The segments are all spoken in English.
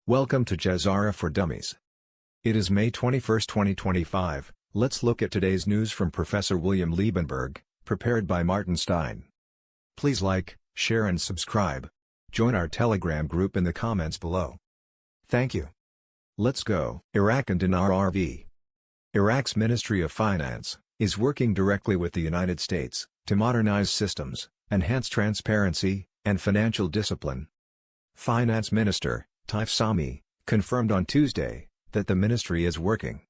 Welcome to GESARA for Dummies. It is May 21, 2025. Let's look at today's news from Professor William Liebenberg, prepared by Martin Stein. Please like, share and subscribe. Join our Telegram group in the comments below. Thank you. Let's go. Iraq and Dinar RV. Iraq's Ministry of Finance is working directly with the United States to modernize systems, enhance transparency, and financial discipline. Finance Minister Taif Sami confirmed on Tuesday that the ministry is working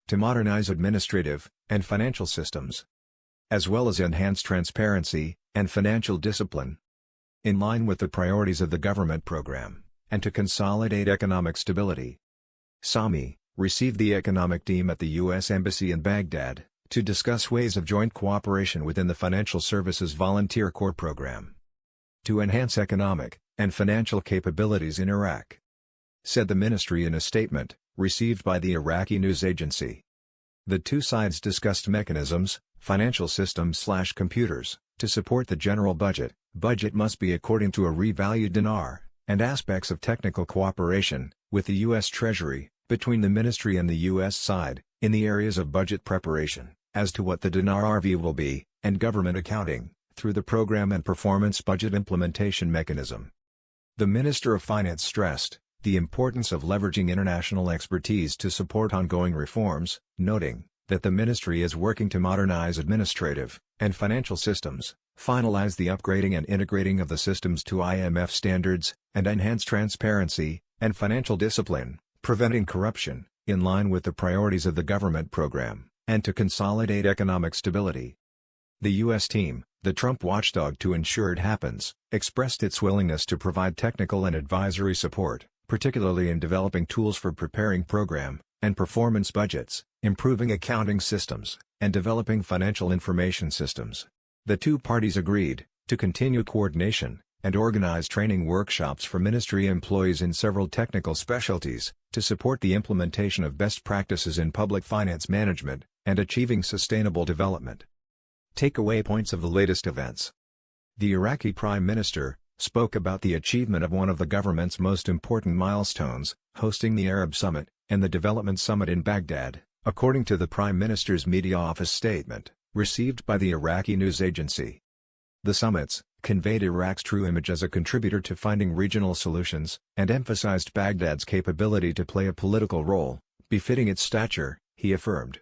to modernize administrative and financial systems, as well as enhance transparency and financial discipline, in line with the priorities of the government program, and to consolidate economic stability. Sami received the economic team at the U.S. Embassy in Baghdad to discuss ways of joint cooperation within the Financial Services Volunteer Corps program to enhance economic and financial capabilities in Iraq, said the ministry in a statement received by the Iraqi news agency. The two sides discussed mechanisms, financial systems/computers, to support the general budget. Budget must be according to a revalued dinar, and aspects of technical cooperation with the U.S. Treasury, between the ministry and the U.S. side, in the areas of budget preparation, as to what the Dinar RV will be, and government accounting, through the program and performance budget implementation mechanism. The Minister of Finance stressed the importance of leveraging international expertise to support ongoing reforms, noting that the ministry is working to modernize administrative and financial systems, finalize the upgrading and integrating of the systems to IMF standards, and enhance transparency and financial discipline, preventing corruption, in line with the priorities of the government program, and to consolidate economic stability. The U.S. team, the Trump watchdog to ensure it happens, expressed its willingness to provide technical and advisory support, particularly in developing tools for preparing program and performance budgets, improving accounting systems, and developing financial information systems. The two parties agreed to continue coordination and organize training workshops for ministry employees in several technical specialties, to support the implementation of best practices in public finance management, and achieving sustainable development. Takeaway points of the latest events. The Iraqi Prime Minister spoke about the achievement of one of the government's most important milestones, hosting the Arab Summit, and the Development Summit in Baghdad, according to the Prime Minister's media office statement, received by the Iraqi news agency. The summits conveyed Iraq's true image as a contributor to finding regional solutions, and emphasized Baghdad's capability to play a political role, befitting its stature, he affirmed.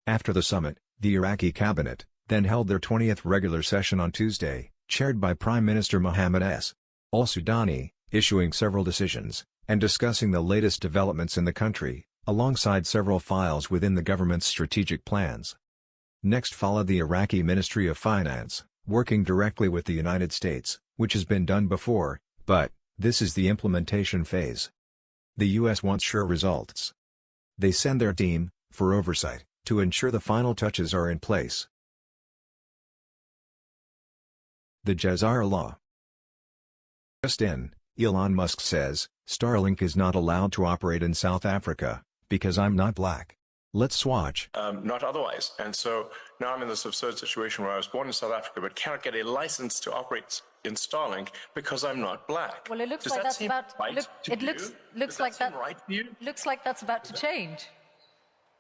After the summit, the Iraqi cabinet then held their 20th regular session on Tuesday, chaired by Prime Minister Mohammed S. al-Sudani, issuing several decisions, and discussing the latest developments in the country, alongside several files within the government's strategic plans. Next followed the Iraqi Ministry of Finance, working directly with the United States, which has been done before, but this is the implementation phase. The U.S. wants sure results. They send their team, for oversight, to ensure the final touches are in place. The GESARA Law. Just in, Elon Musk says, Starlink is not allowed to operate in South Africa, because I'm not black. Let's swatch. Not otherwise. And so now I'm in this absurd situation where I was born in South Africa but cannot get a license to operate in Starlink because I'm not black. Well, it looks Does like that that's seem about right to it you? looks Does like that that seem right to you? looks like that's about to change.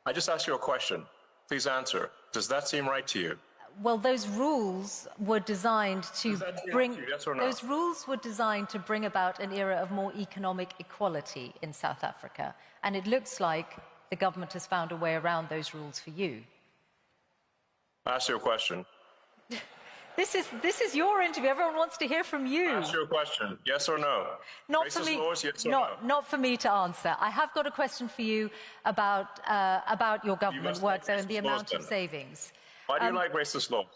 I just asked you a question. Please answer. Does that seem right to you? Well, those rules were designed to Does that seem bring right to you, yes or no? those rules were designed to bring about an era of more economic equality in South Africa, and it looks like the government has found a way around those rules for you. I asked you a question. This is your interview. Everyone wants to hear from you. I asked you a question. Yes or no? Not Racist for me. laws, yes or no? Not for me to answer. I have got a question for you about your government work, though, and the amount of savings. Why do you like racist laws?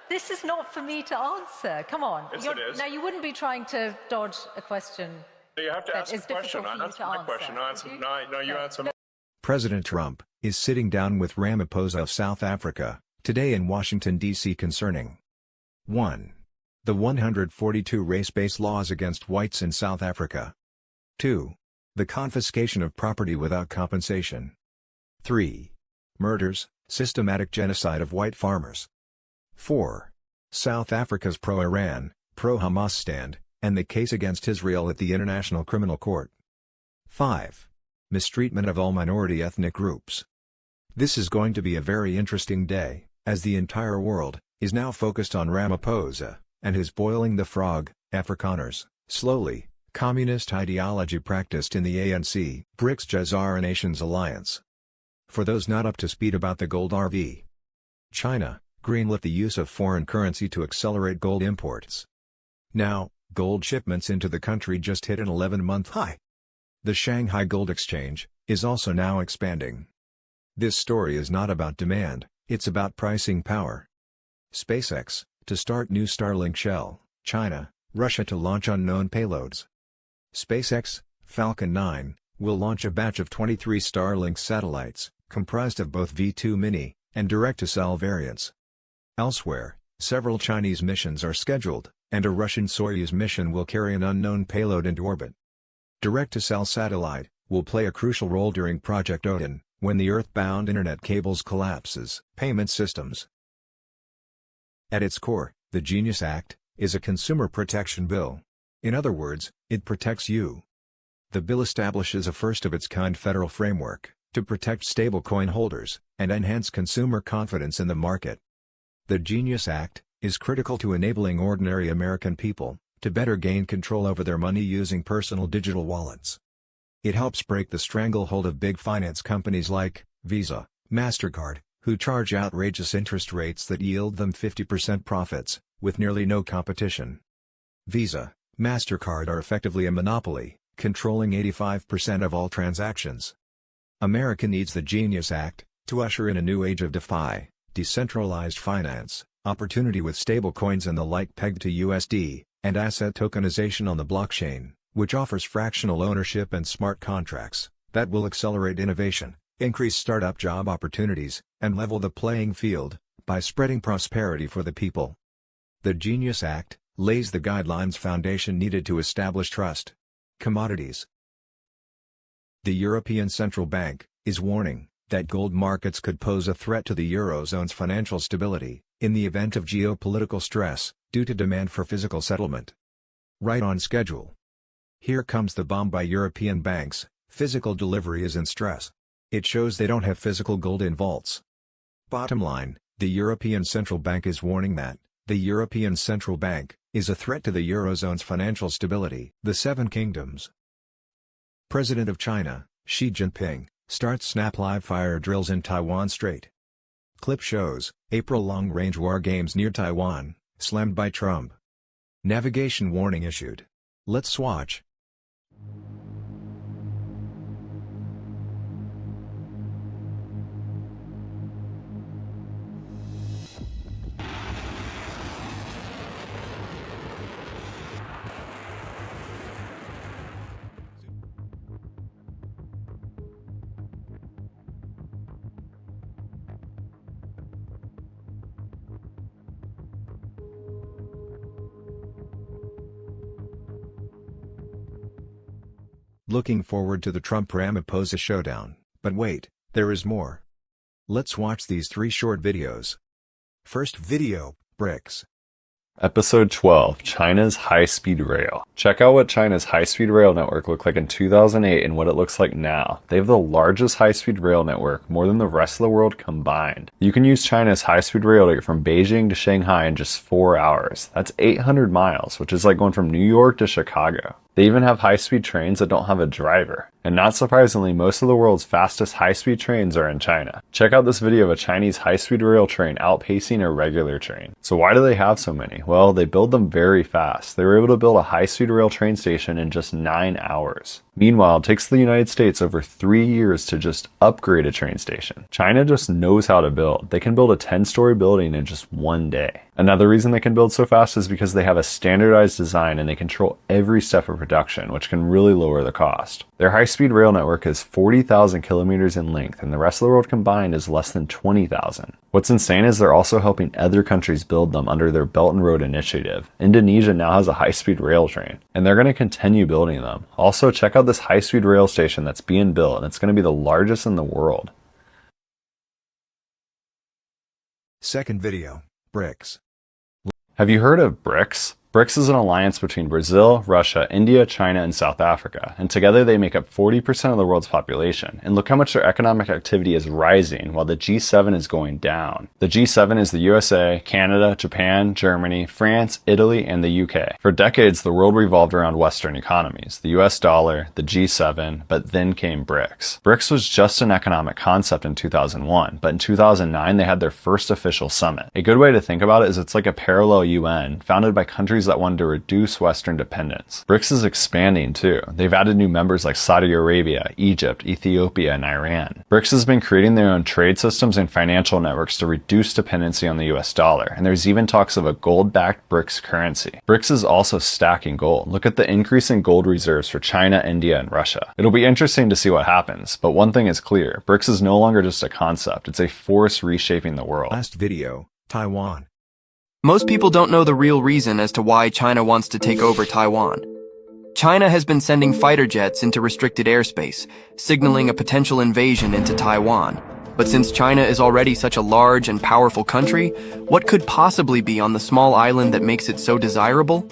This is not for me to answer. Come on. Yes, it is. Now, you wouldn't be trying to dodge a question. You have to that ask a is difficult question. for I you answered to my answer, question. No, you Okay. answer. President Trump is sitting down with Ramaphosa of South Africa today in Washington, D.C. concerning 1. The 142 race-based laws against whites in South Africa. 2. The confiscation of property without compensation. 3. Murders, systematic genocide of white farmers. 4. South Africa's pro-Iran, pro-Hamas stand, and the case against Israel at the International Criminal Court. 5. Mistreatment of all minority ethnic groups. This is going to be a very interesting day, as the entire world is now focused on Ramaphosa and his boiling the frog, Afrikaners, slowly, communist ideology practiced in the ANC, BRICS GESARA Nations Alliance. For those not up to speed about the gold RV, China greenlit the use of foreign currency to accelerate gold imports. Now, gold shipments into the country just hit an 11-month high. The Shanghai Gold Exchange is also now expanding. This story is not about demand, it's about pricing power. SpaceX to start new Starlink shell, China, Russia to launch unknown payloads. SpaceX, Falcon 9, will launch a batch of 23 Starlink satellites, comprised of both V2 Mini and direct-to-cell variants. Elsewhere, several Chinese missions are scheduled, and a Russian Soyuz mission will carry an unknown payload into orbit. Direct-to-cell satellite will play a crucial role during Project Odin, when the Earth-bound internet cables collapses. Payment systems. At its core, the GENIUS Act is a consumer protection bill. In other words, it protects you. The bill establishes a first-of-its-kind federal framework to protect stablecoin holders and enhance consumer confidence in the market. The GENIUS Act is critical to enabling ordinary American people to better gain control over their money using personal digital wallets. It helps break the stranglehold of big finance companies like Visa, MasterCard, who charge outrageous interest rates that yield them 50% profits, with nearly no competition. Visa, MasterCard are effectively a monopoly, controlling 85% of all transactions. America needs the GENIUS Act to usher in a new age of DeFi, decentralized finance, opportunity with stablecoins and the like pegged to USD, and asset tokenization on the blockchain, which offers fractional ownership and smart contracts that will accelerate innovation, increase startup job opportunities, and level the playing field by spreading prosperity for the people. The GENIUS Act lays the guidelines foundation needed to establish trust. Commodities. The European Central Bank is warning that gold markets could pose a threat to the Eurozone's financial stability in the event of geopolitical stress due to demand for physical settlement. Right on schedule. Here comes the bomb by European banks: physical delivery is in stress. It shows they don't have physical gold in vaults. Bottom line, the European Central Bank is warning that the European Central Bank is a threat to the Eurozone's financial stability. The Seven Kingdoms. President of China, Xi Jinping, starts snap live fire drills in Taiwan Strait. Clip shows April long-range war games near Taiwan, slammed by Trump. Navigation warning issued. Let's watch. Looking forward to the Trump-Ramaphosa showdown, but wait, there is more. Let's watch these 3 short videos. First video, BRICS. Episode 12, China's High-Speed Rail. Check out what China's high-speed rail network looked like in 2008 and what it looks like now. They have the largest high-speed rail network, more than the rest of the world combined. You can use China's high-speed rail to get from Beijing to Shanghai in just 4 hours. That's 800 miles, which is like going from New York to Chicago. They even have high-speed trains that don't have a driver. And not surprisingly, most of the world's fastest high-speed trains are in China. Check out this video of a Chinese high-speed rail train outpacing a regular train. So why do they have so many? Well, they build them very fast. They were able to build a high-speed rail train station in just 9 hours. Meanwhile, it takes the United States over 3 years to just upgrade a train station. China just knows how to build. They can build a 10-story building in just 1 day. Another reason they can build so fast is because they have a standardized design and they control every step of production, which can really lower the cost. Their high-speed rail network is 40,000 kilometers in length, and the rest of the world combined is less than 20,000. What's insane is they're also helping other countries build them under their Belt and Road Initiative. Indonesia now has a high-speed rail train, and they're going to continue building them. Also, check out this high-speed rail station that's being built, and it's going to be the largest in the world. Second video, BRICS. Have you heard of BRICS? BRICS is an alliance between Brazil, Russia, India, China, and South Africa, and together they make up 40% of the world's population. And look how much their economic activity is rising while the G7 is going down. The G7 is the USA, Canada, Japan, Germany, France, Italy, and the UK. For decades, the world revolved around Western economies, the US dollar, the G7, but then came BRICS. BRICS was just an economic concept in 2001, but in 2009 they had their first official summit. A good way to think about it is it's like a parallel UN, founded by countries that wanted to reduce Western dependence. BRICS is expanding too. They've added new members like Saudi Arabia, Egypt, Ethiopia, and Iran. BRICS has been creating their own trade systems and financial networks to reduce dependency on the US dollar, and there's even talks of a gold-backed BRICS currency. BRICS is also stacking gold. Look at the increase in gold reserves for China, India, and Russia. It'll be interesting to see what happens, but one thing is clear, BRICS is no longer just a concept, it's a force reshaping the world. Last video, Taiwan. Most people don't know the real reason as to why China wants to take over Taiwan. China has been sending fighter jets into restricted airspace, signaling a potential invasion into Taiwan. But since China is already such a large and powerful country, what could possibly be on the small island that makes it so desirable?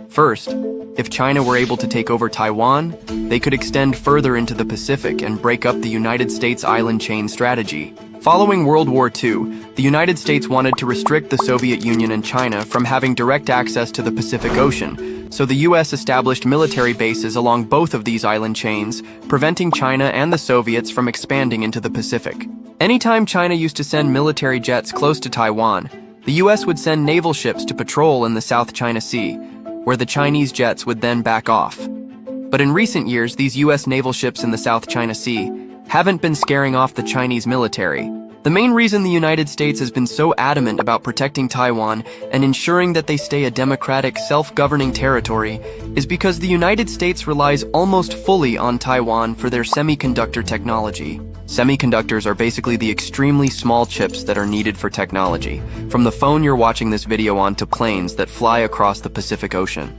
First, if China were able to take over Taiwan, they could extend further into the Pacific and break up the United States island chain strategy. Following World War II, the United States wanted to restrict the Soviet Union and China from having direct access to the Pacific Ocean, so the US established military bases along both of these island chains, preventing China and the Soviets from expanding into the Pacific. Anytime China used to send military jets close to Taiwan, the US would send naval ships to patrol in the South China Sea, where the Chinese jets would then back off. But in recent years, these US naval ships in the South China Sea haven't been scaring off the Chinese military. The main reason the United States has been so adamant about protecting Taiwan and ensuring that they stay a democratic, self-governing territory is because the United States relies almost fully on Taiwan for their semiconductor technology. Semiconductors are basically the extremely small chips that are needed for technology, from the phone you're watching this video on to planes that fly across the Pacific Ocean.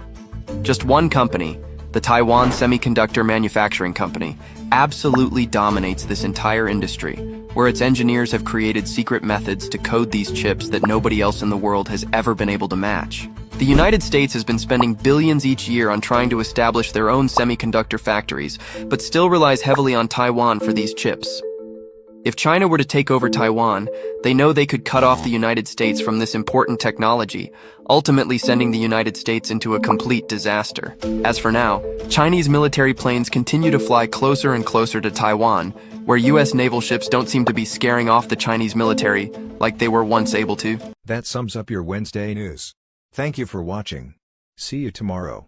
Just one company, the Taiwan Semiconductor Manufacturing Company, absolutely dominates this entire industry, where its engineers have created secret methods to code these chips that nobody else in the world has ever been able to match. The United States has been spending billions each year on trying to establish their own semiconductor factories, but still relies heavily on Taiwan for these chips. If China were to take over Taiwan, they know they could cut off the United States from this important technology, ultimately sending the United States into a complete disaster. As for now, Chinese military planes continue to fly closer and closer to Taiwan, where US naval ships don't seem to be scaring off the Chinese military like they were once able to. That sums up your Wednesday news. Thank you for watching. See you tomorrow.